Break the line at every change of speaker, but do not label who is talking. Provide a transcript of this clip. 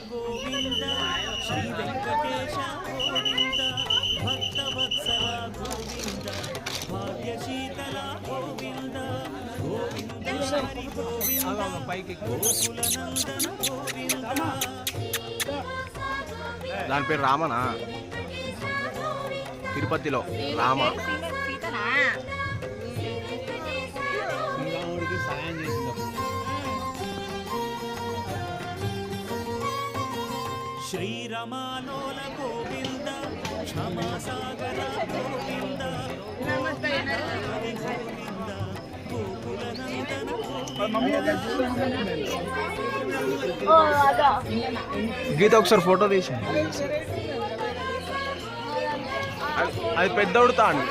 గోవింద శ్రీ వెంకటేశ గోవింద భక్తవత్సల గోవింద భాగ్యశీతల గోవింద గోవింద హరి గోవింద గోకులనందన గోవింద.
దాని పేరు రామనా? తిరుపతిలో రామ. శ్రీరమాలోల గోవింద క్షమాసాగర గోవింద హరి గోవింద గోకులనందన గీత ఒకసారి ఫోటో తీసి అది పెద్ద ఉడతా అండి.